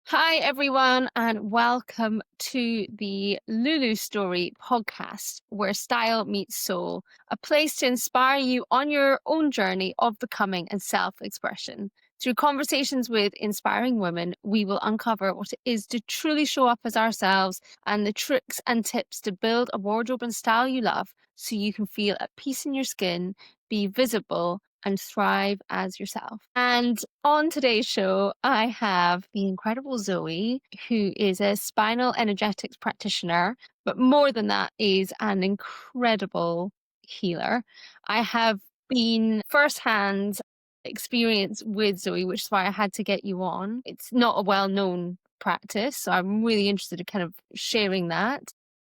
Hi, everyone, and welcome to the Lulu Story podcast, where style meets soul, a place to inspire you on your own journey of becoming and self expression. Through conversations with inspiring women, we will uncover what it is to truly show up as ourselves and the tricks and tips to build a wardrobe and style you love so you can feel at peace in your skin, be visible, and thrive as yourself. And on today's show, I have the incredible Zoey, who is a spinal energetics practitioner, but more than that, is an incredible healer. I have been firsthand experience with Zoey, which is why I had to get you on. It's not a well known practice, so I'm really interested in kind of sharing that.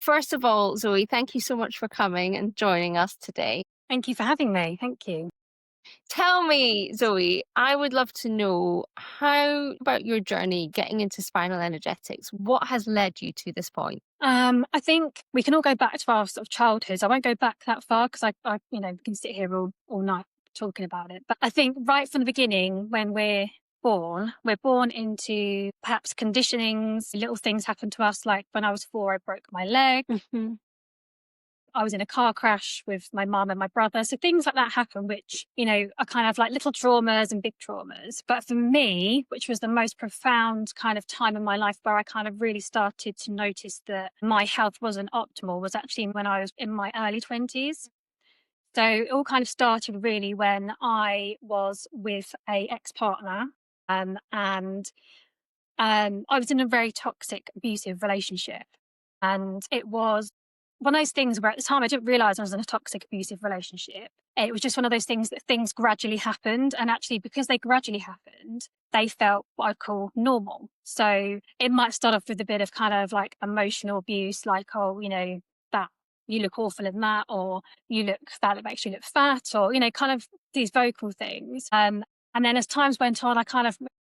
First of all, Zoey, thank you so much for coming and joining us today. Thank you for having me. Thank you. Tell me, Zoey, I would love to know how about your journey getting into spinal energetics? What has led you to this point? I think we can all go back to our sort of childhoods. I won't go back that far because we can sit here all night talking about it. But I think right from the beginning, when we're born into perhaps conditionings. Little things happen to us. Like when I was 4, I broke my leg. Hmm. I was in a car crash with my mum and my brother. So things like that happen, which, are kind of like little traumas and big traumas. But for me, which was the most profound kind of time in my life where I kind of really started to notice that my health wasn't optimal, was actually when I was in my early 20s. So it all kind of started really when I was with a ex-partner. And I was in a very toxic, abusive relationship. And it was one of those things where at the time I didn't realize I was in a toxic, abusive relationship. It was just one of those things that things gradually happened. And actually, because they gradually happened, they felt what I'd call normal. So it might start off with a bit of kind of like emotional abuse, like, oh, that you look awful in that, or that makes you look fat, or, kind of these vocal things. And then as times went on,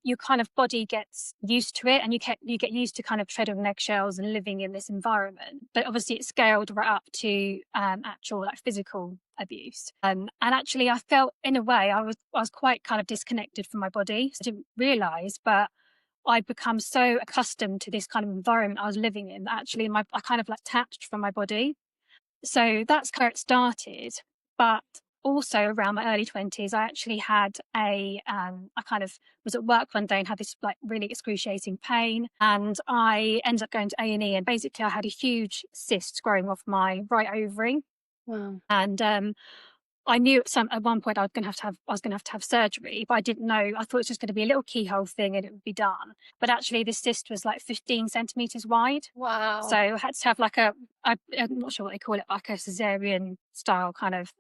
your kind of body gets used to it, and you get used to kind of treading on eggshells and living in this environment. But obviously it scaled right up to actual like physical abuse. And actually I felt in a way I was quite kind of disconnected from my body. So I didn't realize, but I'd become so accustomed to this kind of environment I was living in that actually I kind of like detached from my body. So that's where it started. But also around my early 20s, I actually had I kind of was at work one day and had this like really excruciating pain. And I ended up going to A&E, and basically I had a huge cyst growing off my right ovary. Wow. And I knew at one point I was gonna have to have surgery, but I didn't know. I thought it was just going to be a little keyhole thing and it would be done. But actually, this cyst was like 15 centimeters wide. So Wow. I had to have I'm not sure what they call it, like a cesarean style kind of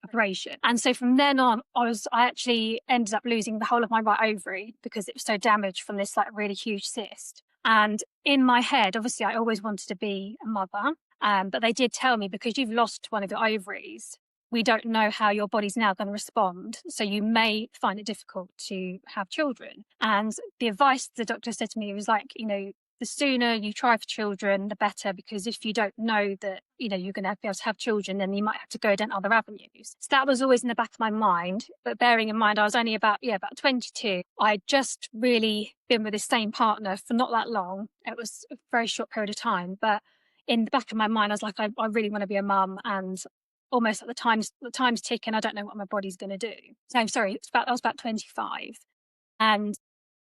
operation. And so from then on, I actually ended up losing the whole of my right ovary because it was so damaged from this like really huge cyst. And in my head, obviously, I always wanted to be a mother. But they did tell me, because you've lost one of your ovaries, we don't know how your body's now going to respond. So you may find it difficult to have children. And the advice the doctor said to me was like, the sooner you try for children, the better, because if you don't know that, you're going to be able to have children, then you might have to go down other avenues. So that was always in the back of my mind. But bearing in mind, I was only about 22. I'd just really been with the same partner for not that long. It was a very short period of time. But in the back of my mind, I was like, I really want to be a mum. And almost at the time's ticking. I don't know what my body's going to do. So I'm sorry, I was about 25. And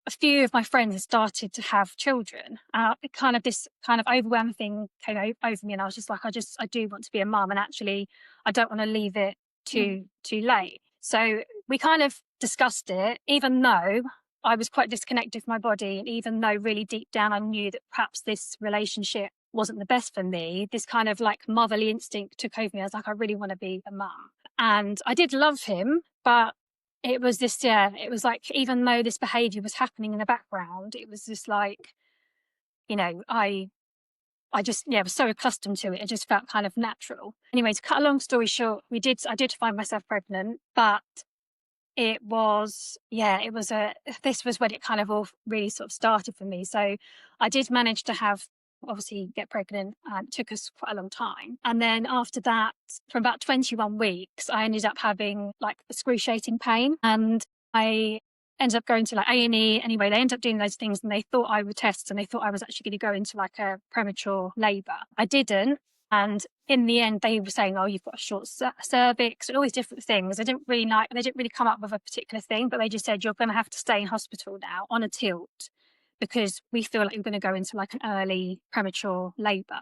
a few of my friends had started to have children. This kind of overwhelming thing came over me, and I was just like, I do want to be a mum, and actually, I don't want to leave it Mm. too late. So we kind of discussed it, even though I was quite disconnected from my body, and even though really deep down I knew that perhaps this relationship wasn't the best for me. This kind of like motherly instinct took over me. I was like, I really want to be a mum, and I did love him, but it was this, yeah, it was like, even though this behavior was happening in the background, it was just like, I just, yeah, was so accustomed to it. It just felt kind of natural. Anyway, to cut a long story short, I did find myself pregnant, but this was when it kind of all really sort of started for me. So I did manage to obviously get pregnant, and it took us quite a long time. And then after that, for about 21 weeks, I ended up having like excruciating pain. And I ended up going to like A&E. Anyway, they ended up doing those things and they thought I would test and they thought I was actually going to go into like a premature labour. I didn't. And in the end, they were saying, oh, you've got a short cervix and all these different things. They didn't really come up with a particular thing, but they just said, you're going to have to stay in hospital now on a tilt because we feel like you're going to go into like an early premature labour.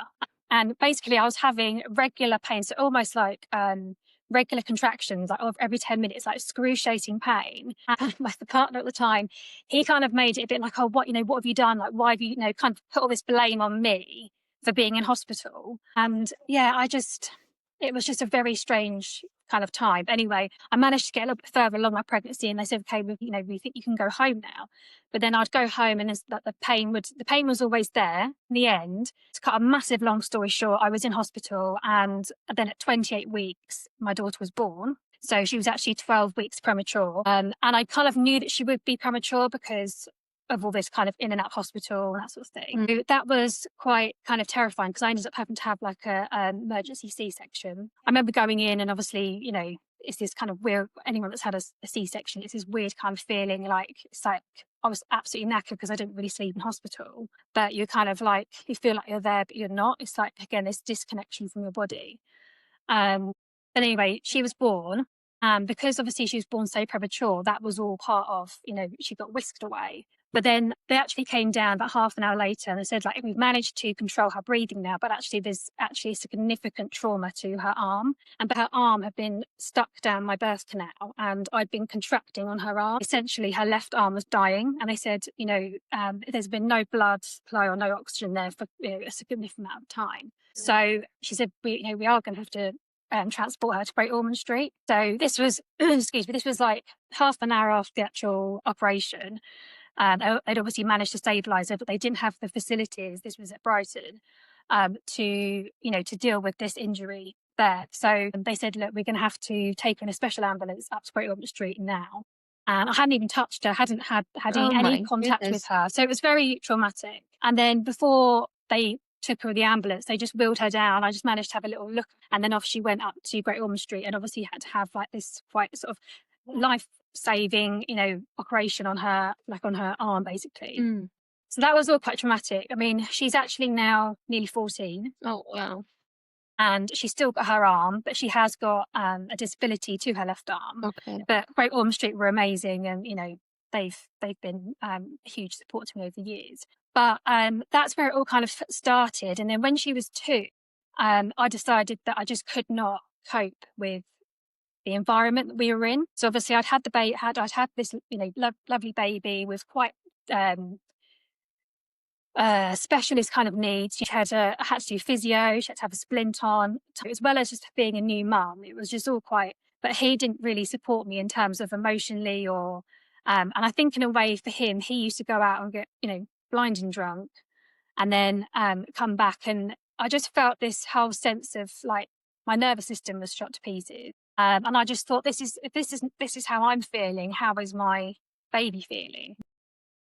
And basically I was having regular pain, so almost like regular contractions, like every 10 minutes, like excruciating pain. And my partner at the time, he kind of made it a bit like, oh, what have you done? Like, why have you, kind of put all this blame on me for being in hospital? And yeah, it was just a very strange kind of time. Anyway, I managed to get a little bit further along my pregnancy and they said, okay, we think you can go home now. But then I'd go home and the pain was always there. In the end, to cut a massive long story short, I was in hospital and then at 28 weeks, my daughter was born. So she was actually 12 weeks premature. And I kind of knew that she would be premature because of all this kind of in and out hospital and that sort of thing. So that was quite kind of terrifying because I ended up having to have like a emergency C-section. I remember going in and obviously, it's this kind of weird, anyone that's had a C-section, it's this weird kind of feeling like, it's like, I was absolutely knackered because I didn't really sleep in hospital, but you're kind of like, you feel like you're there, but you're not. It's like, again, this disconnection from your body. But anyway, she was born. Because obviously she was born so premature, that was all part of, she got whisked away. But then they actually came down about half an hour later and they said, like, we've managed to control her breathing now, but actually there's actually significant trauma to her arm. And her arm had been stuck down my birth canal and I'd been contracting on her arm. Essentially, her left arm was dying. And they said, there's been no blood supply or no oxygen there for a significant amount of time. So she said, we are going to have to transport her to Great Ormond Street. So this was, this was like half an hour after the actual operation. They'd obviously managed to stabilise her, but they didn't have the facilities. This was at Brighton to deal with this injury there. So they said, look, we're going to have to take in a special ambulance up to Great Ormond Street now. And I hadn't even touched her, hadn't had any contact with her. So it was very traumatic. And then before they took her with the ambulance, they just wheeled her down. I just managed to have a little look. And then off she went up to Great Ormond Street and obviously had to have like this quite sort of life-saving, operation on her arm, basically. So that was all quite traumatic. I mean, she's actually now nearly 14. Oh, wow. And she's still got her arm, but she has got a disability to her left arm. Okay. But Great Ormond Street were amazing and, they've been a huge support to me over the years. But that's where it all kind of started. And then when she was 2, I decided that I just could not cope with the environment that we were in. So obviously I'd had this, lovely baby with quite specialist kind of needs. She had to do physio, she had to have a splint on, as well as just being a new mum. It was just all quite, but he didn't really support me in terms of emotionally or, and I think in a way for him, he used to go out and get, blinding drunk and then come back. And I just felt this whole sense of like my nervous system was shot to pieces. And I just thought, this is how I'm feeling. How is my baby feeling?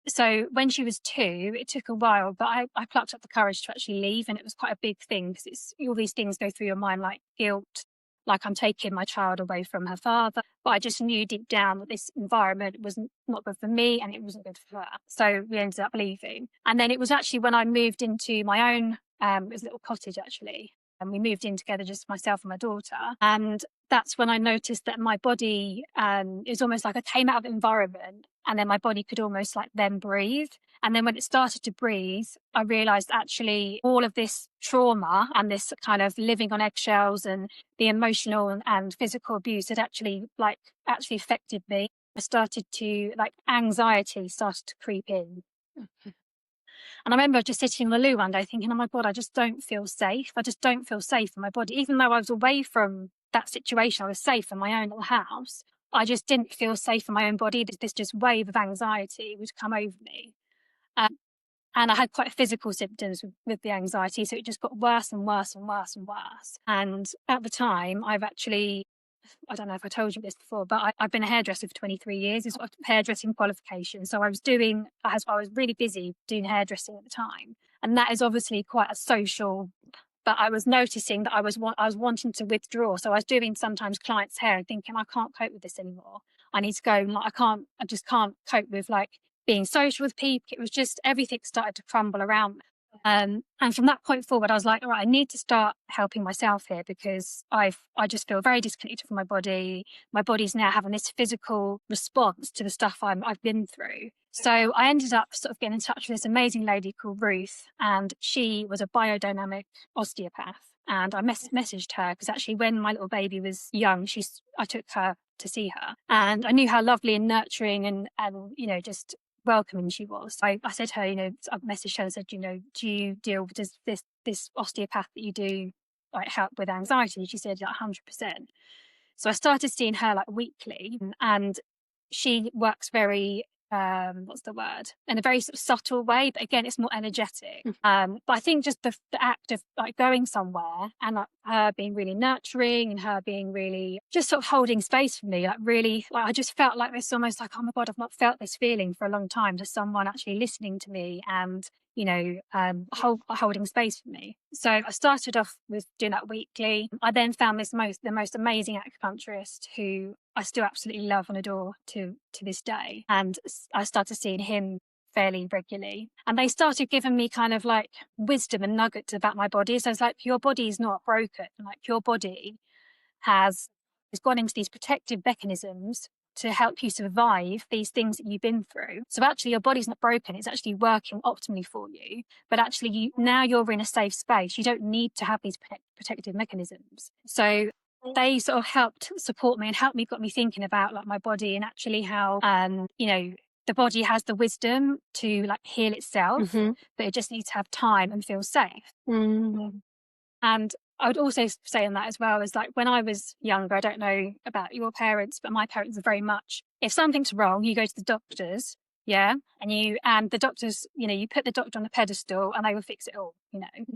So when she was 2, it took a while, but I plucked up the courage to actually leave. And it was quite a big thing because all these things go through your mind, like guilt, like I'm taking my child away from her father. But I just knew deep down that this environment was not good for me and it wasn't good for her. So we ended up leaving. And then it was actually when I moved into my own, it was a little cottage actually. And we moved in together, just myself and my daughter. And that's when I noticed that my body, it was almost like I came out of the environment and then my body could almost like then breathe. And then when it started to breathe, I realized actually all of this trauma and this kind of living on eggshells and the emotional and physical abuse had actually affected me. I started to anxiety started to creep in. And I remember just sitting in the loo one day thinking, oh my God, I just don't feel safe. I just don't feel safe in my body. Even though I was away from that situation, I was safe in my own little house. I just didn't feel safe in my own body. This just wave of anxiety would come over me. And I had quite physical symptoms with the anxiety. So it just got worse and worse and worse and worse. And at the time, I don't know if I told you this before, but I've been a hairdresser for 23 years. It's a hairdressing qualification. So I was really busy doing hairdressing at the time. And that is obviously quite a social, but I was noticing that I was wanting to withdraw. So I was doing sometimes clients' hair and thinking, I can't cope with this anymore. I need to go. Like, I just can't cope with like being social with people. It was just everything started to crumble around me. And from that point forward, I was like, all right, I need to start helping myself here, because I just feel very disconnected from my body. My body's now having this physical response to the stuff I've been through. So I ended up sort of getting in touch with this amazing lady called Ruth, and she was a biodynamic osteopath. And I messaged her because actually, when my little baby was young, I took her to see her, and I knew how lovely and nurturing and just welcoming she was. I said to her, I messaged her and said, do you deal with this osteopath that you do like help with anxiety? And she said, like, 100%. So I started seeing her like weekly, and she works very what's the word, in a very sort of subtle way, but again, it's more energetic. But I think just the act of like going somewhere and like her being really nurturing and her being really just sort of holding space for me, like really, like I just felt like this, almost like, oh my god, I've not felt this feeling for a long time, just someone actually listening to me and holding space for me. So I started off with doing that weekly. I then found the most amazing acupuncturist, who I still absolutely love and adore to this day. And I started seeing him fairly regularly. And they started giving me kind of like wisdom and nuggets about my body. So it's like, your body is not broken. Like, your body has gone into these protective mechanisms to help you survive these things that you've been through. So actually, your body's not broken. It's actually working optimally for you. But actually, now you're in a safe space. You don't need to have these protective mechanisms. So they sort of helped support me and got me thinking about like my body, and actually how, the body has the wisdom to like heal itself, but it just needs to have time and feel safe. And I would also say on that as well, is like, when I was younger, I don't know about your parents, but my parents are very much, if something's wrong, you go to the doctors, yeah, and the doctors, you put the doctor on a pedestal and they will fix it all.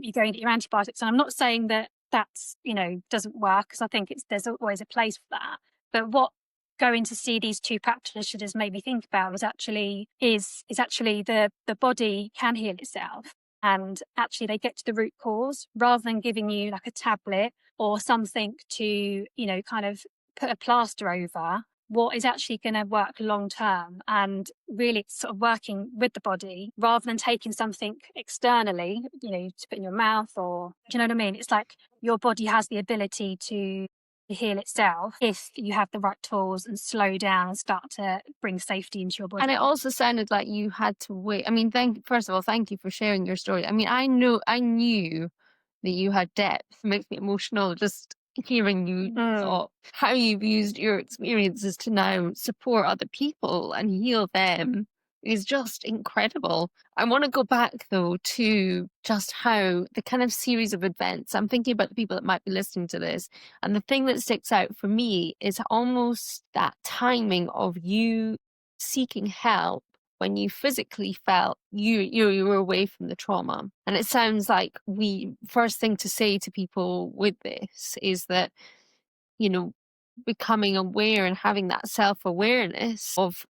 You go and get your antibiotics. And I'm not saying that that's, doesn't work, because I think there's always a place for that. But what going to see these two practitioners made me think about is actually the body can heal itself. And actually, they get to the root cause rather than giving you like a tablet or something to, kind of put a plaster over. What is actually going to work long term, and really sort of working with the body rather than taking something externally, to put in your mouth, or do you know what I mean? It's like your body has the ability to heal itself if you have the right tools and slow down and start to bring safety into your body. And it also sounded like you had to wait. I mean, first of all, thank you for sharing your story. I mean, I knew that you had depth. It makes me emotional just hearing you talk, how you've used your experiences to now support other people and heal them is just incredible. I want to go back though to just how the kind of series of events, I'm thinking about the people that might be listening to this, and the thing that sticks out for me is almost that timing of you seeking help when you physically felt you were away from the trauma. And it sounds like first thing to say to people with this is that, becoming aware and having that self-awareness of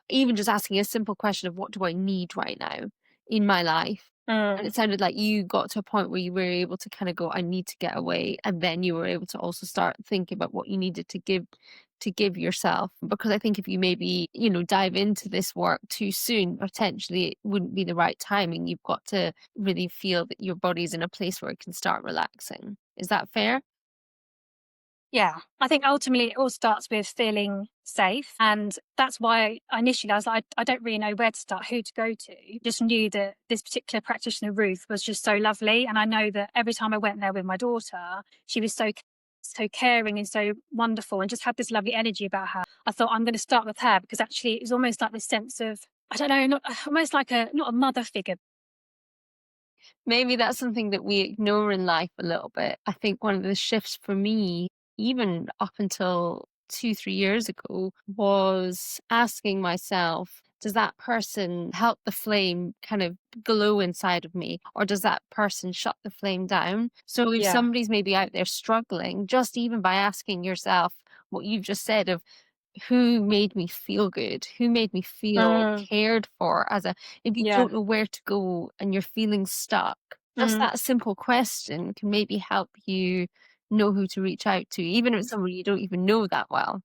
even just asking a simple question of, what do I need right now in my life? And it sounded like you got to a point where you were able to kind of go, I need to get away. And then you were able to also start thinking about what you needed to give yourself. Because I think if you maybe, dive into this work too soon, potentially it wouldn't be the right timing. You've got to really feel that your body's in a place where it can start relaxing. Is that fair? Yeah, I think ultimately it all starts with feeling safe. And that's why initially I was like, I don't really know where to start, who to go to. Just knew that this particular practitioner, Ruth, was just so lovely. And I know that every time I went there with my daughter, she was so caring and so wonderful and just had this lovely energy about her. I thought, I'm going to start with her, because actually it was almost like this sense of, I don't know, almost like not a mother figure. Maybe that's something that we ignore in life a little bit. I think one of the shifts for me, even up until 2-3 years ago, was asking myself, does that person help the flame kind of glow inside of me, or does that person shut the flame down? So if somebody's maybe out there struggling, just even by asking yourself what you've just said of, who made me feel good, who made me feel cared for, if you don't know where to go and you're feeling stuck, just that simple question can maybe help you know who to reach out to, even if it's somebody you don't even know that well.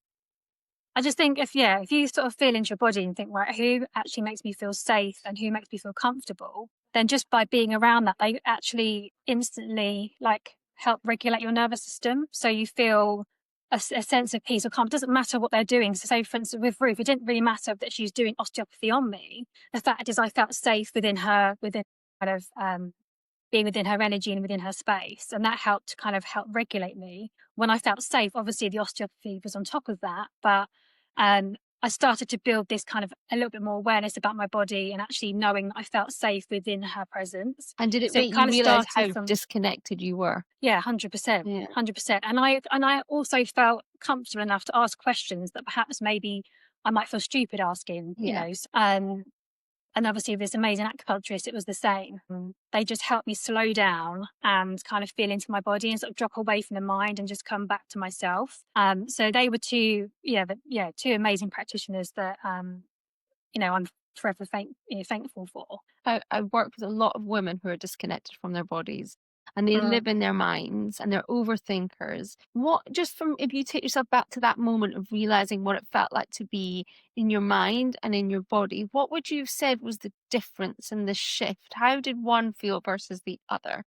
I just think if you sort of feel into your body and think, right, who actually makes me feel safe and who makes me feel comfortable, then just by being around that, they actually instantly like help regulate your nervous system. So you feel a sense of peace or calm. It doesn't matter what they're doing. So say, for instance, with Ruth, it didn't really matter that she was doing osteopathy on me. The fact is I felt safe within kind of being within her energy and within her space. And that helped to kind of help regulate me. When I felt safe, obviously the osteopathy was on top of that. But I started to build this kind of a little bit more awareness about my body and actually knowing that I felt safe within her presence. And did it So it make you kind of realize started how from, disconnected you were? yeah, 100%, Yeah. 100%. And I also felt comfortable enough to ask questions that perhaps maybe I might feel stupid asking, Yeah. and obviously this amazing acupuncturist, it was the same. They just helped me slow down and kind of feel into my body and sort of drop away from the mind and just come back to myself. So they were two amazing practitioners that I'm forever thankful for. I work with a lot of women who are disconnected from their bodies and they Mm. live in their minds and they're overthinkers. What, just from, if you take yourself back to that moment of realizing what it felt like to be in your mind and in your body, what would you have said was the difference and the shift? How did one feel versus the other?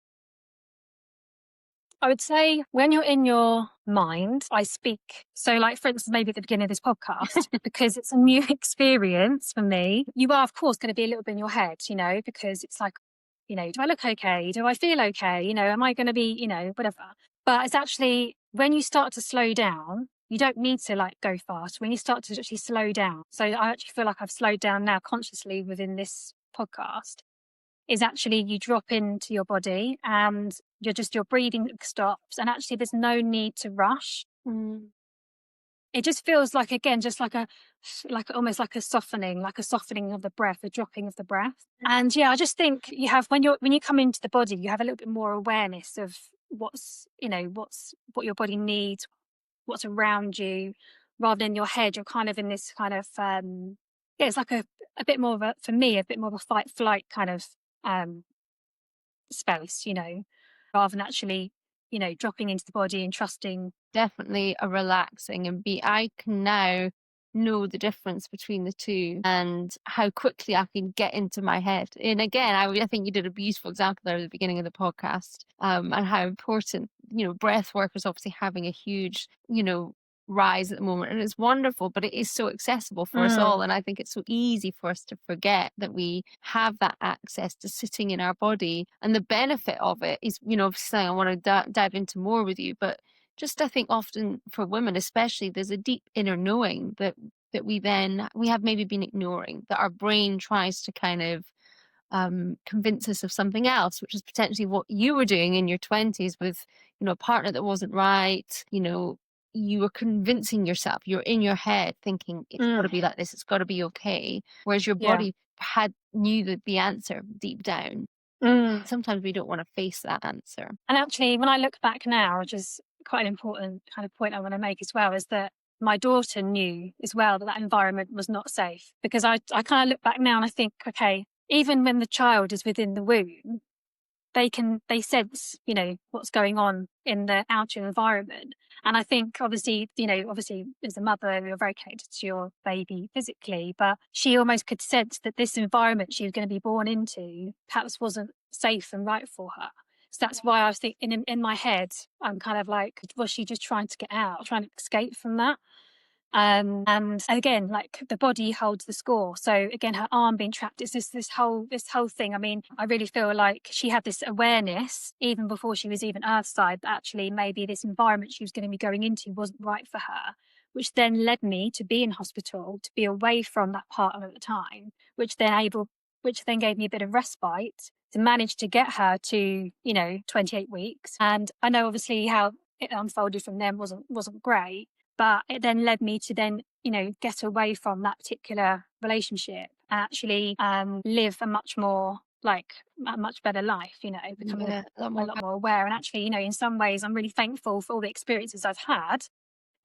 I would say when you're in your mind, I speak. So, like, for instance, maybe at the beginning of this podcast, because it's a new experience for me, you are, of course, going to be a little bit in your head, because it's like, do I look okay? Do I feel okay? Am I going to be, whatever. But it's actually when you start to slow down, you don't need to like go fast. When you start to actually slow down. So, I actually feel like I've slowed down now consciously within this podcast is actually you drop into your body and your breathing stops and actually there's no need to rush. Mm, It just feels like, again, just like almost like a softening of the breath, a dropping of the breath. And yeah, I just think you have when you come into the body, you have a little bit more awareness of what your body needs, what's around you, rather than your head. You're kind of in this kind of yeah, it's like a bit more of a, for me, a bit more of a fight flight kind of um space, rather than actually, dropping into the body and trusting. definitely a relaxing and be I can now know the difference between the two and how quickly I can get into my head. And again, I think you did a beautiful example there at the beginning of the podcast, and how important, breath work is obviously having a huge, rise at the moment. And it's wonderful, but it is so accessible for us all. Mm, And I think it's so easy for us to forget that we have that access to sitting in our body. And the benefit of it is, obviously I want to dive into more with you, but just I think often for women especially, there's a deep inner knowing that we have maybe been ignoring, that our brain tries to kind of convince us of something else, which is potentially what you were doing in your 20s with, a partner that wasn't right. You were convincing yourself, you're in your head thinking it's got to mm, be like this, it's got to be okay, whereas your yeah. body had knew the answer deep down. Mm. Sometimes we don't want to face that answer. And actually, when I look back now, which is quite an important kind of point I want to make as well, is that my daughter knew as well that that environment was not safe. Because I kind of look back now and I think, okay, even when the child is within the womb, they sense, what's going on in the outer environment. And I think obviously as a mother, you're very connected to your baby physically, but she almost could sense that this environment she was going to be born into perhaps wasn't safe and right for her. So that's why I was thinking in my head, I'm kind of like, was she just trying to get out, trying to escape from that? And again, like the body holds the score. So again, her arm being trapped, it's just this whole thing. I mean, I really feel like she had this awareness even before she was even earthside that actually maybe this environment she was going to be going into wasn't right for her, which then led me to be in hospital, to be away from that partner at the time, which then gave me a bit of respite to manage to get her to 28 weeks. And I know obviously how it unfolded from them wasn't great, but it then led me to then, get away from that particular relationship and actually live a much better life, becoming Yeah, a lot a more. lot more aware. And actually, in some ways, I'm really thankful for all the experiences I've had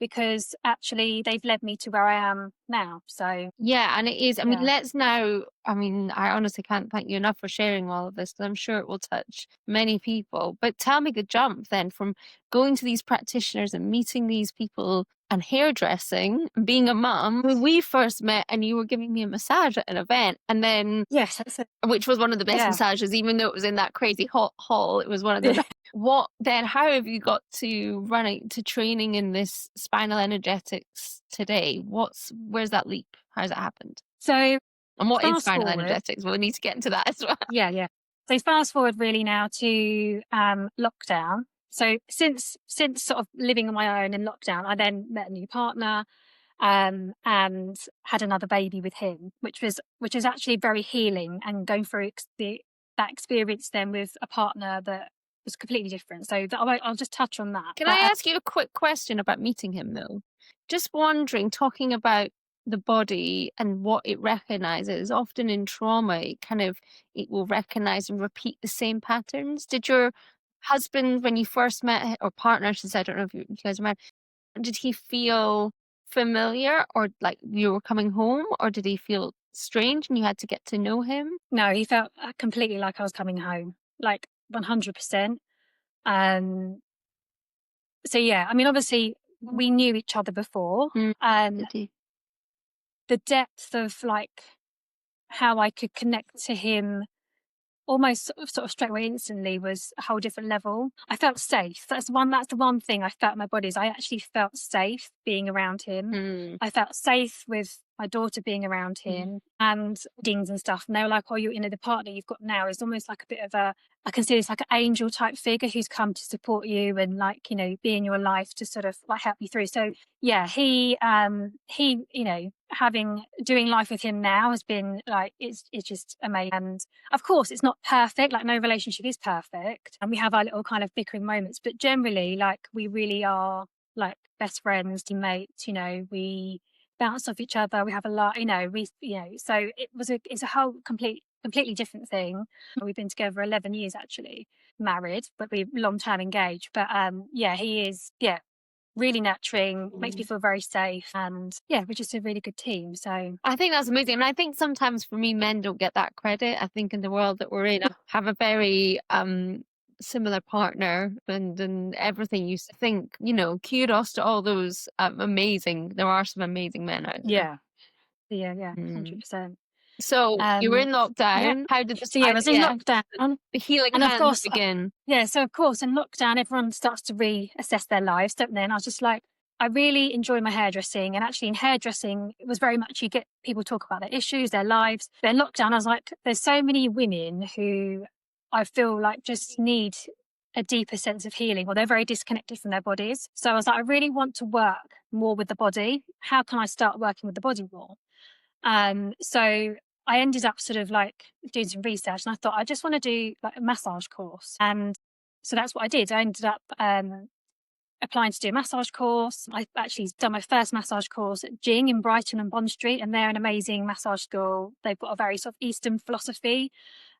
because actually they've led me to where I am now. So Yeah, and it is. I mean, yeah. let's now. I mean, I honestly can't thank you enough for sharing all of this, because I'm sure it will touch many people. But tell me the jump then from going to these practitioners and meeting these people and hairdressing and being a mum. When we first met and you were giving me a massage at an event, and then Yes, that's it. which was one of the best Yeah. massages, even though it was in that crazy hot hall, it was one of the best. What then? How have you got to running to training in this spinal energetics today? Where's that leap? How's it happened? So And what is fast spinal forward. energetics? We'll need to get into that as well. Yeah, yeah. So fast forward really now to lockdown. So since sort of living on my own in lockdown, I then met a new partner, and had another baby with him, which is actually very healing, and going through that experience then with a partner that was completely different. So I'll just touch on that. Can I But ask you a quick question about meeting him though? Just wondering, talking about the body and what it recognizes, often in trauma, it will recognize and repeat the same patterns. Did your husband, when you first met or partner, since I don't know if you guys are married, did he feel familiar, or like you were coming home, or did he feel strange and you had to get to know him? no, he felt completely like I was coming home, like 100%. Um, so yeah, I mean, obviously we knew each other before. Mm, Um, did he? the depth of like how I could connect to him almost sort of straight away instantly was a whole different level. I felt safe. That's the one thing I felt in my body is I actually felt safe being around him. Mm. I felt safe with my daughter being around Mm. him and deans and stuff. And they were like, oh, the partner you've got now is almost like a bit of I consider it's like an angel type figure who's come to support you and like, be in your life to sort of like help you through. So yeah, he, doing life with him now has been like, it's just amazing. And of course, it's not perfect, like no relationship is perfect. And we have our little kind of bickering moments, but generally, like we really are like best friends, teammates, we bounce off each other, we have a lot, so it's a whole completely different thing. We've been together 11 years actually, married, but we're long-term engaged. But yeah, he is, yeah, really nurturing, makes me feel very safe, and yeah, we're just a really good team. So I think that's amazing. And I think sometimes for me, men don't get that credit. I think in the world that we're in, I have a very similar partner, and everything you think, kudos to all those amazing, there are some amazing men out there. yeah, yeah, yeah, Mm. 100%. So you were in Yeah. lockdown. How did the So yeah, I was in lockdown, the healing and of hands course, begin? yeah. So of course, in lockdown, everyone starts to reassess their lives, don't they? And I was just like, I really enjoy my hairdressing, and actually, in hairdressing, it was very much you get people talk about their issues, their lives. But in lockdown, I was like, there's so many women who I feel like just need a deeper sense of healing, or they're very disconnected from their bodies. So I was like, I really want to work more with the body. How can I start working with the body more? So I ended up sort of like doing some research, and I thought I just want to do like a massage course. And so that's what I did. I ended up applying to do a massage course. I actually done my first massage course at Jing in Brighton and Bond Street, and they're an amazing massage school. They've got a very sort of Eastern philosophy,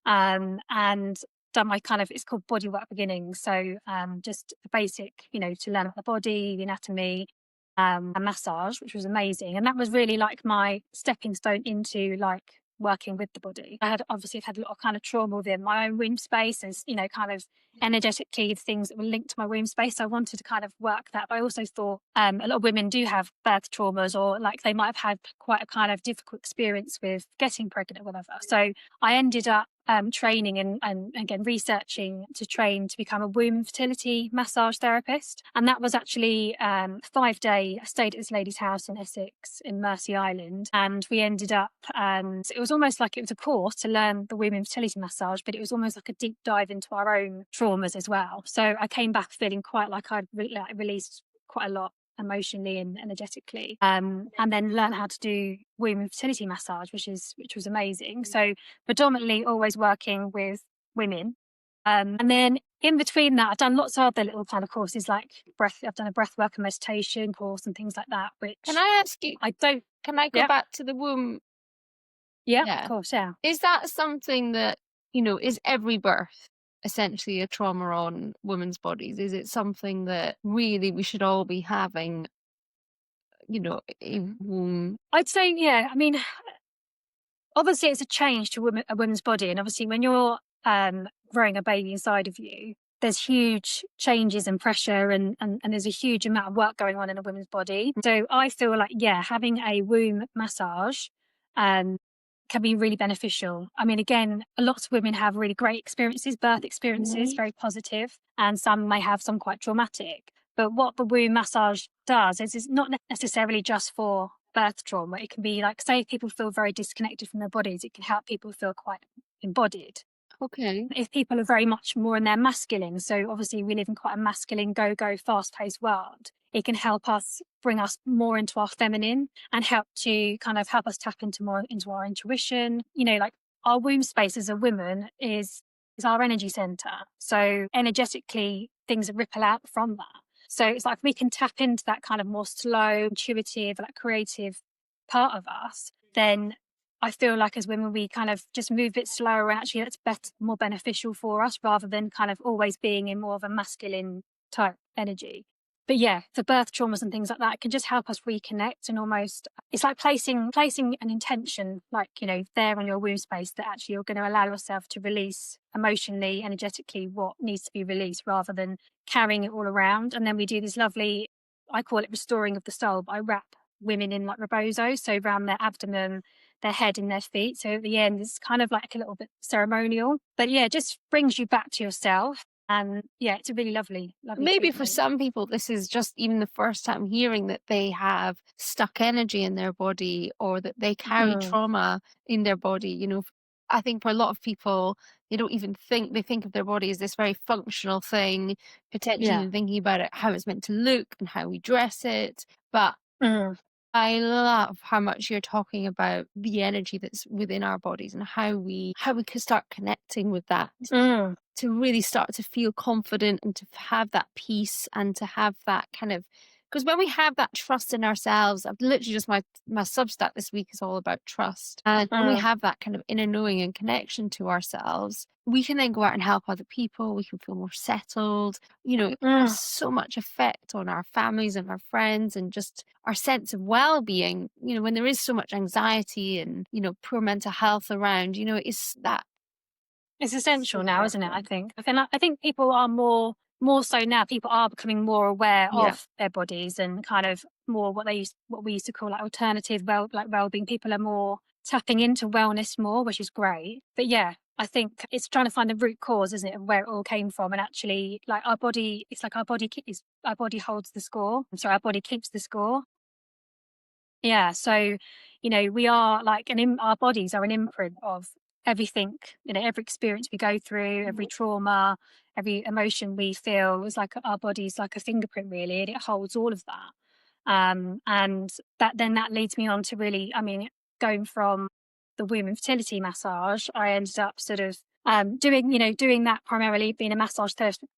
and done my kind of, it's called Bodywork Beginnings. So just the basic, to learn about the body, the anatomy, a massage, which was amazing. And that was really like my stepping stone into like working with the body. I had obviously had a lot of kind of trauma within my own womb space, and kind of energetically things that were linked to my womb space. So I wanted to kind of work that. But I also thought a lot of women do have birth traumas, or like they might have had quite a kind of difficult experience with getting pregnant or whatever. So I ended up training and again researching to train to become a womb fertility massage therapist. And that was actually 5 day. I stayed at this lady's house in Essex in Mersey Island, and we ended up, it was almost like it was a course to learn the womb fertility massage, but it was almost like a deep dive into our own traumas as well. So I came back feeling quite like I'd released quite a lot emotionally and energetically, and then learn how to do womb fertility massage, which was amazing. So predominantly always working with women, and then in between that, I've done lots of other little kind of courses like I've done a breath work and meditation course and things like that. Which Can I ask you? I don't. Can I go Yeah, back to the womb? yeah, of Yeah. course, yeah. Is that something that, is every birth essentially a trauma on women's bodies? Is it something that really we should all be having a womb? I'd say, yeah, I mean, obviously it's a change to a woman's body, and obviously when you're growing a baby inside of you, there's huge changes and pressure, and there's a huge amount of work going on in a woman's body. So I feel like, yeah, having a womb massage um, can be really beneficial. I mean, again, lots of women have really great experiences, birth experiences, very positive, and some may have some quite traumatic. But what the womb massage does is it's not necessarily just for birth trauma. It can be like, say, if people feel very disconnected from their bodies, it can help people feel quite embodied. Okay. If people are very much more in their masculine, so obviously we live in quite a masculine, go, fast paced world, it can help us bring us more into our feminine and help to kind of help us tap into more into our intuition. Like our womb space as a woman is our energy center. So energetically, things ripple out from that. So it's like we can tap into that kind of more slow, intuitive, like creative part of us, then I feel like as women, we kind of just move a bit slower, and actually that's better, more beneficial for us rather than kind of always being in more of a masculine type energy. But yeah, for birth traumas and things like that, it can just help us reconnect, and almost it's like placing an intention, like, there on your womb space, that actually you're going to allow yourself to release emotionally, energetically what needs to be released rather than carrying it all around. And then we do this lovely, I call it restoring of the soul, but I wrap women in like rebozo, so around their abdomen, their head and their feet. So at the end, it's kind of like a little bit ceremonial, but yeah, it just brings you back to yourself. And yeah, it's a really lovely, lovely Maybe for treatment. some people, this is just even the first time hearing that they have stuck energy in their body or that they carry Mm, trauma in their body. I think for a lot of people, they don't even they think of their body as this very functional thing, potentially yeah. even thinking about it, how it's meant to look and how we dress it. But Mm, I love how much you're talking about the energy that's within our bodies and how we could start connecting with that mm, to really start to feel confident and to have that peace and to have that kind of, because when we have that trust in ourselves, I've literally just my Substack this week is all about trust. And when we mm, have that kind of inner knowing and connection to ourselves, we can then go out and help other people. We can feel more settled. It has mm. so much effect on our families and our friends and just our sense of well-being. When there is so much anxiety and, poor mental health around, it's that It's so essential now, isn't it? powerful. I think people are more so now. People are becoming more aware Yeah. of their bodies and kind of more what we used to call like alternative well-being. People are more tapping into wellness more, which is great. But yeah, I think it's trying to find the root cause, isn't it, of where it all came from, and actually, like our body, it's like our body holds the score. So our body keeps the score. Yeah, so, we are like our bodies are an imprint of everything, every experience we go through, every Mhm. trauma, every emotion we feel. It's like our body's like a fingerprint, really, and it holds all of that. And that leads me on to really, I mean, going from the womb and fertility massage, I ended up sort of doing that primarily, being a massage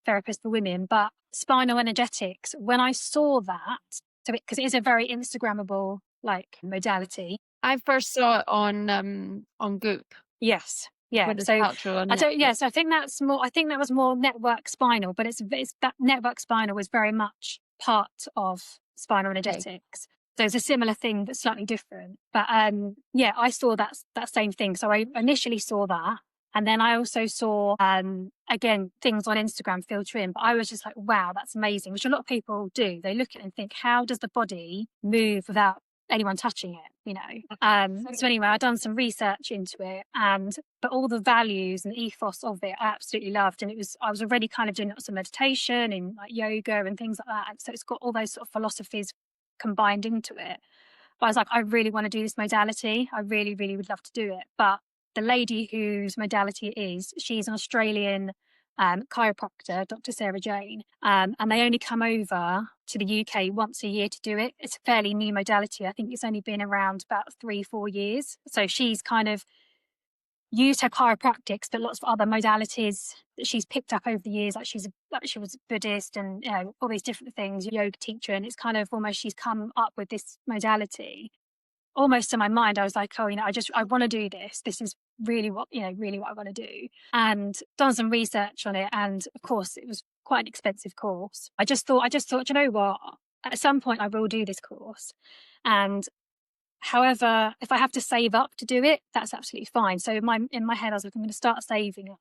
therapist for women, but spinal energetics. When I saw that, so because it is a very Instagrammable like modality. I first saw it on Goop, Yes. Yeah. Gwyneth So Paltrow on I don't. Netflix. Yes, I think that's more. I think that was more network spinal, but it's that network spinal was very much part of spinal Okay. energetics. So it's a similar thing, but slightly different. But yeah, I saw that same thing. So I initially saw that, and then I also saw again things on Instagram filter in. But I was just like, wow, that's amazing. Which a lot of people do. They look at it and think, how does the body move without anyone touching it? So anyway, I've done some research into it, but all the values and ethos of it I absolutely loved. And I was already kind of doing lots of meditation and like yoga and things like that. And so it's got all those sort of philosophies combined into it. But I was like, I really want to do this modality. I really, really would love to do it. But the lady whose modality it is, she's an Australian chiropractor, Dr. Sarah Jane, and they only come over to the UK once a year to do it. It's a fairly new modality. I think it's only been around about 3-4 years. So she's kind of used her chiropractics, but lots of other modalities that she's picked up over the years. Like she was Buddhist and all these different things, yoga teacher, and it's kind of almost she's come up with this modality. Almost to my mind, I was like, oh, I want to do this. This is really what I want to do. And done some research on it. And of course, it was quite an expensive course. I just thought, you know what? at some point I will do this course. And however, if I have to save up to do it, that's absolutely fine. So in my head, I was like, I'm going to start saving up.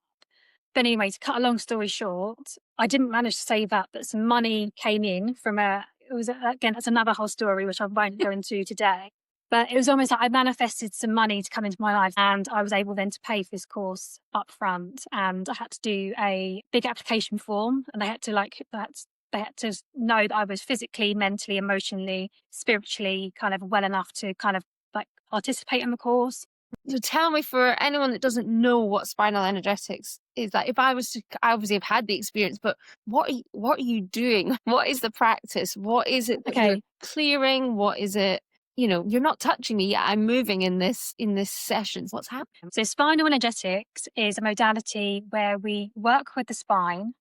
But anyway, to cut a long story short, I didn't manage to save up, but some money came in from again, that's another whole story, which I won't go into today. But it was almost like I manifested some money to come into my life, and I was able then to pay for this course up front. And I had to do a big application form, and they had to know that I was physically, mentally, emotionally, spiritually kind of well enough to kind of like participate in the course. So tell me, for anyone that doesn't know what spinal energetics is, like, if I was to, I obviously have had the experience, but what are you doing? What is the practice? What is it that you're Okay. clearing? What is it? You're not touching me yet. I'm moving in this session. What's happening? So spinal energetics is a modality where we work with the spine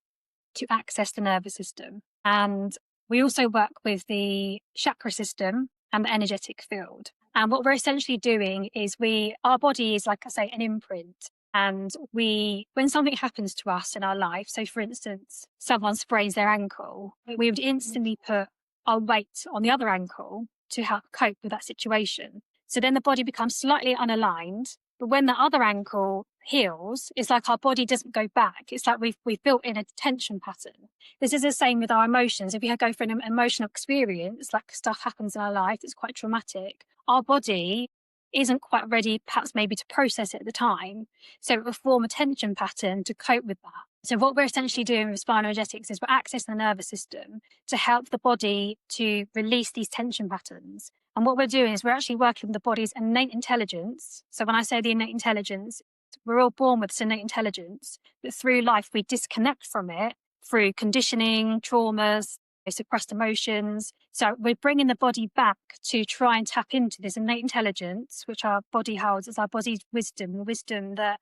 to access the nervous system. And we also work with the chakra system and the energetic field. And what we're essentially doing is our body is, like I say, an imprint. And when something happens to us in our life, so for instance, someone sprains their ankle, we would instantly put our weight on the other ankle to help cope with that situation. So then the body becomes slightly unaligned. But when the other ankle heals, it's like our body doesn't go back. It's like we've built in a tension pattern. This is the same with our emotions. If we go for an emotional experience, like stuff happens in our life that's quite traumatic, our body isn't quite ready, perhaps maybe to process it at the time. So it will form a tension pattern to cope with that. So what we're essentially doing with spinal energetics is we're accessing the nervous system to help the body to release these tension patterns. And what we're doing is we're actually working with the body's innate intelligence. So when I say the innate intelligence, we're all born with this innate intelligence, but through life we disconnect from it through conditioning, traumas, suppressed emotions. So we're bringing the body back to try and tap into this innate intelligence, which our body holds as our body's wisdom, the wisdom that,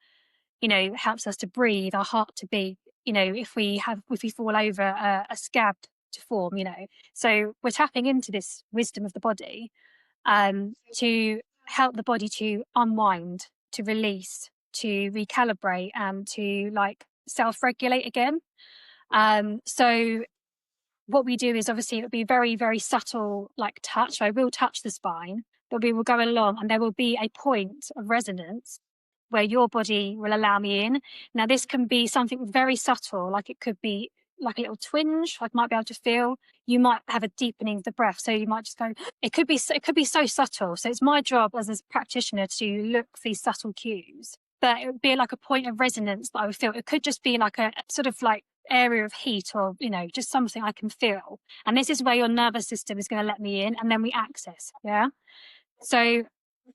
helps us to breathe, our heart to beat, if we fall over, a scab to form, So we're tapping into this wisdom of the body to help the body to unwind, to release, to recalibrate, and to self-regulate again. So what we do is, obviously, it'll be very, very subtle, like touch. I will touch the spine, but we will go along and there will be a point of resonance where your body will allow me in. Now, this can be something very subtle, like it could be like a little twinge, I might be able to feel. You might have a deepening of the breath. So you might just go, it could be so subtle. So it's my job as a practitioner to look for these subtle cues. But it would be like a point of resonance that I would feel. It could just be like a sort of like area of heat, or just something I can feel, and this is where your nervous system is going to let me in, and then we access. So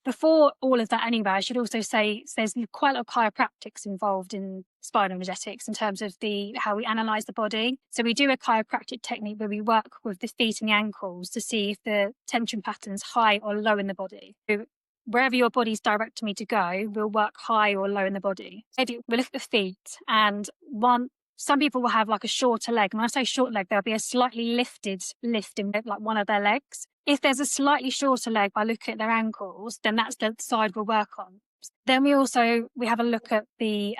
before all of that, anyway, I should also say there's quite a lot of chiropractics involved in spinal energetics in terms of how we analyze the body. So we do a chiropractic technique where we work with the feet and the ankles to see if the tension pattern's high or low in the body. So wherever your body's directing me to go, we'll work high or low in the body. Maybe we'll look at the feet, and some people will have like a shorter leg. And when I say short leg, there'll be a slightly lift in like one of their legs. If there's a slightly shorter leg by looking at their ankles, then that's the side we'll work on. Then we have a look at the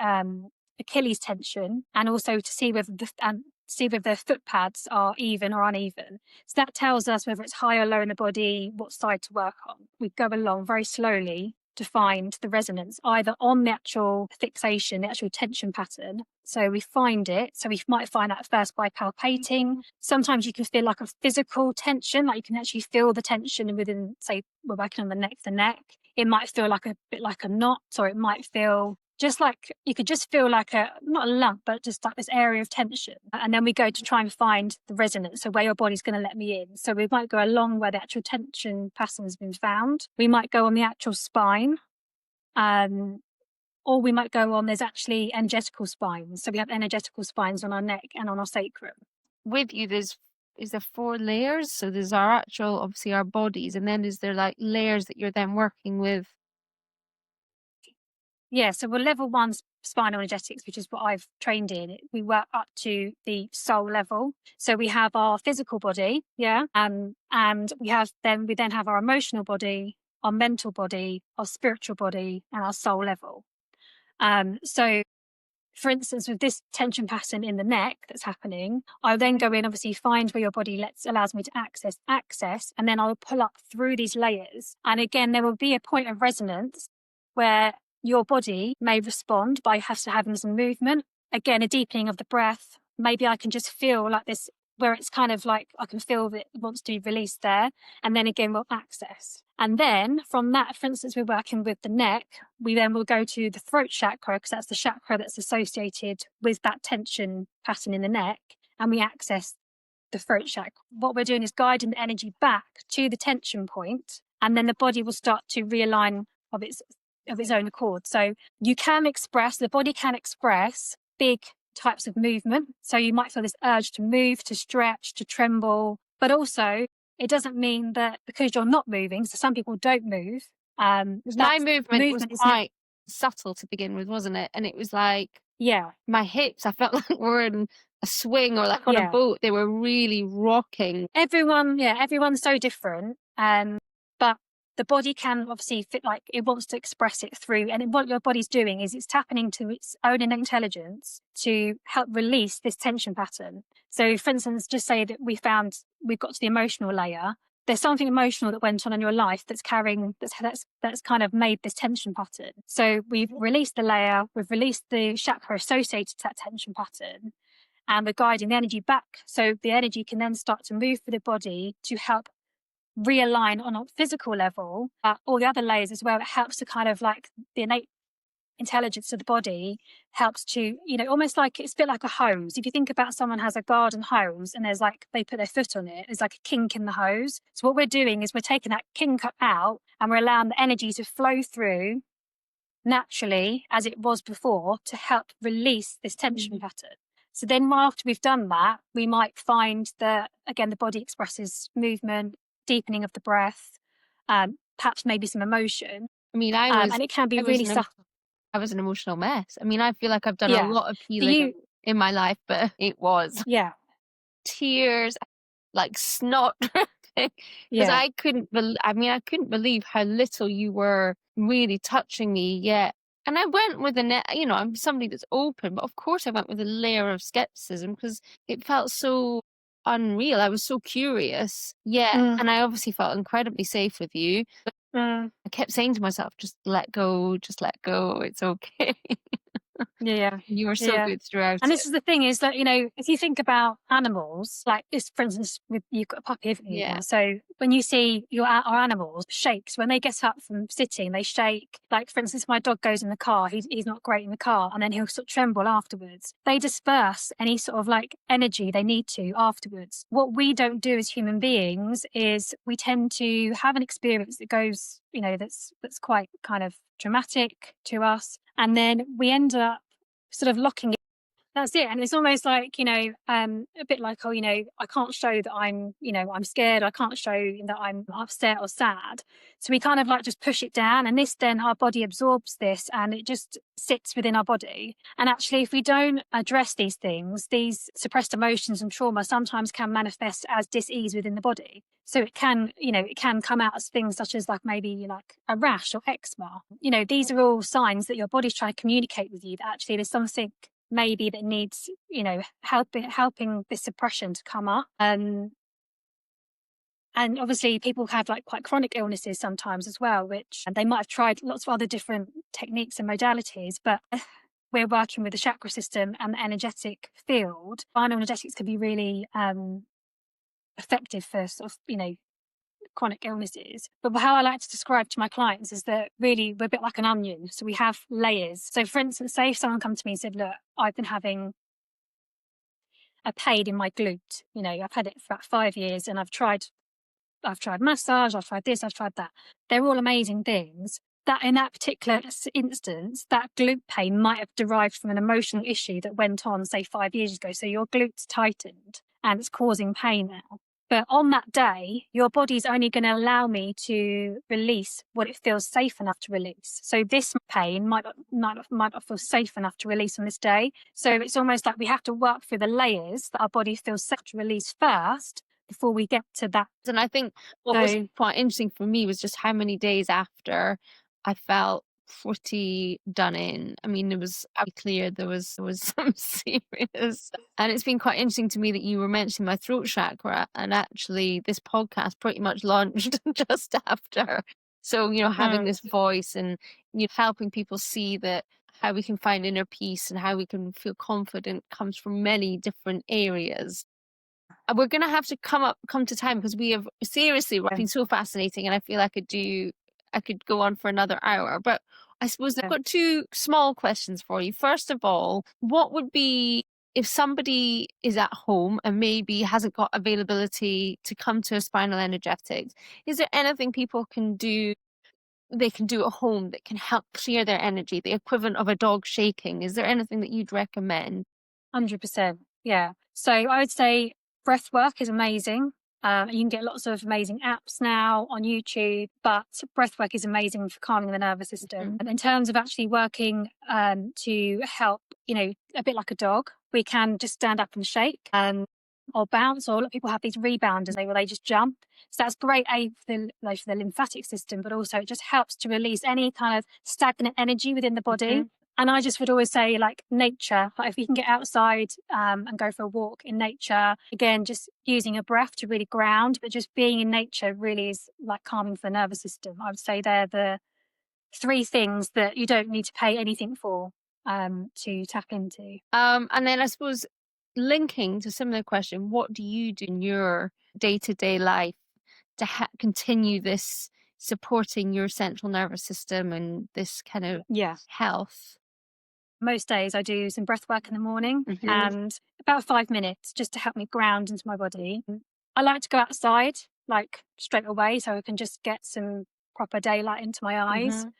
Achilles tension, and also to see whether the foot pads are even or uneven. So that tells us whether it's high or low in the body, what side to work on. We go along very slowly to find the resonance, either on the actual fixation, the actual tension pattern. So we find it. So we might find that first by palpating. Sometimes you can feel like a physical tension, like you can actually feel the tension within, say, we're working on the neck. It might feel like a bit like a knot, or it might feel just like, you could just feel like not a lump, but just like this area of tension. And then we go to try and find the resonance, so where your body's going to let me in. So we might go along where the actual tension pattern has been found. We might go on the actual spine, or we might go on, there's actually energetical spines. So we have energetical spines on our neck and on our sacrum. With you, is there 4 layers? So there's our actual, obviously, our bodies, and then is there like layers that you're then working with? Yeah, so we're level 1 spinal energetics, which is what I've trained in. We work up to the soul level. So we have our physical body, and we then have our emotional body, our mental body, our spiritual body, and our soul level. So for instance, with this tension pattern in the neck that's happening, I'll then go in, obviously find where your body allows me to access, and then I'll pull up through these layers. And again, there will be a point of resonance where your body may respond by having some movement. Again, a deepening of the breath. Maybe I can just feel like this, where it's kind of like I can feel that it wants to be released there. And then again, we'll access. And then from that, for instance, we're working with the neck, we then will go to the throat chakra, because that's the chakra that's associated with that tension pattern in the neck. And we access the throat chakra. What we're doing is guiding the energy back to the tension point, and then the body will start to realign of its own accord. So the body can express big types of movement. So you might feel this urge to move, to stretch, to tremble, but also it doesn't mean that because you're not moving, so some people don't move. My movement was is quite subtle to begin with, wasn't it? And it was like, yeah, my hips, I felt like we're in a swing or like on a yeah. boat. They were really rocking. Everyone's so different. But the body can obviously fit, like it wants to express it through, and what your body's doing is it's tapping into its own innate intelligence to help release this tension pattern. So for instance, just say that we've got to the emotional layer. There's something emotional that went on in your life that's kind of made this tension pattern. So we've released the layer, we've released the chakra associated to that tension pattern, and we're guiding the energy back. So the energy can then start to move through the body to help realign on a physical level, all the other layers as well. It helps to kind of like the innate intelligence of the body helps to, almost like it's a bit like a hose. If you think about someone has a garden hose and there's like, they put their foot on it, there's like a kink in the hose. So what we're doing is we're taking that kink out and we're allowing the energy to flow through naturally as it was before to help release this tension pattern. So then after we've done that, we might find that, again, the body expresses movement, deepening of the breath, perhaps maybe some emotion. I mean, and it can be really subtle. I was an emotional mess. I mean, I feel like I've done a Yeah. lot of healing in my life, but it was tears, like snot dripping, because I couldn't believe how little you were really touching me yet. And I went with I'm somebody that's open, but of course I went with a layer of skepticism because it felt so unreal. I was so curious. Yeah. And I obviously felt incredibly safe with you. But I kept saying to myself, just let go, it's okay. Yeah. You were so good throughout And it. this is the thing is that, if you think about animals, like this, for instance, you've got a puppy, haven't you? Yeah. So when you see our animals shakes, when they get up from sitting, they shake. Like, for instance, my dog goes in the car, he's not great in the car, and then he'll sort of tremble afterwards. They disperse any sort of like energy they need to afterwards. What we don't do as human beings is we tend to have an experience that goes, that's quite kind of traumatic to us. And then we end up sort of locking it. That's it. And it's almost like, a bit like, I can't show that I'm scared. I can't show that I'm upset or sad. So we kind of like just push it down, and then our body absorbs this and it just sits within our body. And actually, if we don't address these things, these suppressed emotions and trauma sometimes can manifest as dis-ease within the body. So it can come out as things such as like maybe like a rash or eczema. These are all signs that your body's trying to communicate with you that actually there's something maybe that needs, helping this suppression to come up. And obviously people have like quite chronic illnesses sometimes as well, which they might have tried lots of other different techniques and modalities, but we're working with the chakra system and the energetic field. Bioenergetics can be really effective for sort of, chronic illnesses. But how I like to describe to my clients is that really we're a bit like an onion. So we have layers. So for instance, say if someone come to me and said, look, I've been having a pain in my glute. I've had it for about 5 years and I've tried massage, I've tried this, I've tried that. They're all amazing things. That in that particular instance, that glute pain might have derived from an emotional issue that went on, say, 5 years ago. So your glute's tightened and it's causing pain now. But on that day, your body's only going to allow me to release what it feels safe enough to release. So this pain might not feel safe enough to release on this day. So it's almost like we have to work through the layers that our body feels safe to release first before we get to that. And I think what was quite interesting for me was just how many days after I felt pretty done in. I mean, it was clear there was some serious, and it's been quite interesting to me that you were mentioning my throat chakra, and actually this podcast pretty much launched just after. So, having Mm, this voice and helping people see that how we can find inner peace and how we can feel confident comes from many different areas. We're gonna have to come to time because we have seriously it's yeah, been so fascinating, and I feel I could go on for another hour. But I suppose I've yeah. got two small questions for you. First of all, what would be if somebody is at home and maybe hasn't got availability to come to a spinal energetics, is there anything people can do they can do at home that can help clear their energy, the equivalent of a dog shaking? Is there anything that you'd recommend? 100%. Yeah. So I would say breath work is amazing. You can get lots of amazing apps now on YouTube, but breath work is amazing for calming the nervous system. Mhm. And in terms of actually working to help, a bit like a dog, we can just stand up and shake or bounce, or a lot of people have these rebounders where they just jump. So that's great aid for the lymphatic system, but also it just helps to release any kind of stagnant energy within the body. Mhm. And I just would always say, like, nature, like if you can get outside and go for a walk in nature, again, just using a breath to really ground, but just being in nature really is like calming for the nervous system. I would say they're the three things that you don't need to pay anything for to tap into. And then I suppose linking to similar question, what do you do in your day-to-day life to continue this supporting your central nervous system and this kind of Yeah. health? Most days I do some breath work in the morning Mhm. and about 5 minutes just to help me ground into my body. I like to go outside like straight away so I can just get some proper daylight into my eyes. Mhm.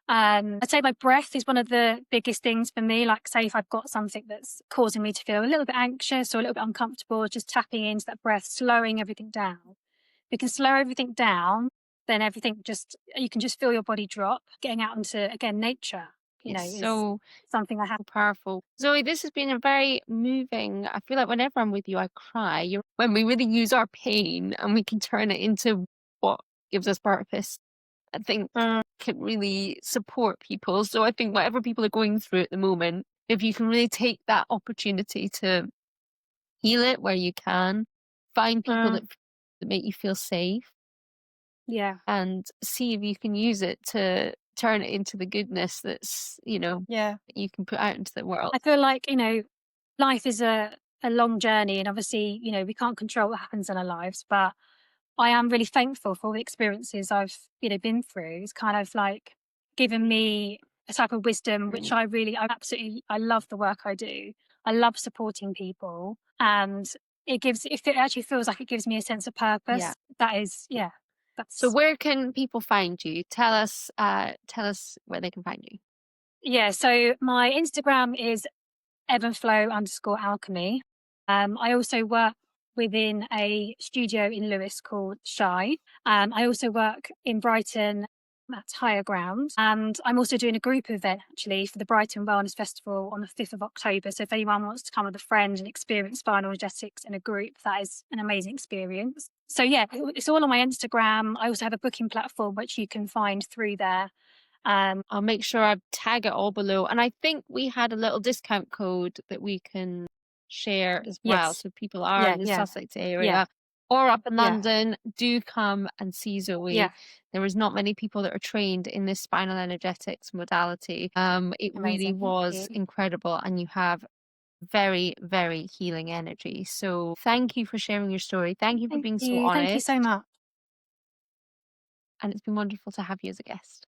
I'd say my breath is one of the biggest things for me. Like, say, if I've got something that's causing me to feel a little bit anxious or a little bit uncomfortable, just tapping into that breath, slowing everything down. We can slow everything down, then everything just, you can just feel your body drop. Getting out into, again, nature, It's is so something I have. powerful. Zoe, this has been a very moving. I feel like whenever I'm with you, I cry. When we really use our pain and we can turn it into what gives us purpose, I think Mm, can really support people. So I think whatever people are going through at the moment, if you can really take that opportunity to heal it where you can, find people mm, that make you feel safe, yeah, and see if you can use it to turn it into the goodness yeah. you can put out into the world. I feel like, life is a long journey and obviously, we can't control what happens in our lives, but I am really thankful for all the experiences I've, been through. It's kind of like given me a type of wisdom, which I love the work I do. I love supporting people and if it actually feels like it gives me a sense of Yeah. purpose, that is, yeah, So that's, where can people find you? Tell us where they can find you. yeah. So my Instagram is ebb_and_flow_alchemy. I also work within a studio in Lewes called Shy. I also work in Brighton at Higher Ground. And I'm also doing a group event actually for the Brighton Wellness Festival on the 5th of October. So if anyone wants to come with a friend and experience spinal energetics in a group, that is an amazing experience. So yeah, it's all on my Instagram. I also have a booking platform which you can find through there. I'll make sure I tag it all below. And I think we had a little discount code that we can share as well. yes. So if people are Yeah, in the yeah, Sussex yeah, area or up in yeah. London, do come and see Zoe. Yeah. There is not many people that are trained in this spinal energetics modality. It really Amazing. Thank was you. incredible, and you have very, very healing energy. So thank you for sharing your story. Thank you for Thank being so you. Thank you so honest. much. And it's been wonderful to have you as a guest.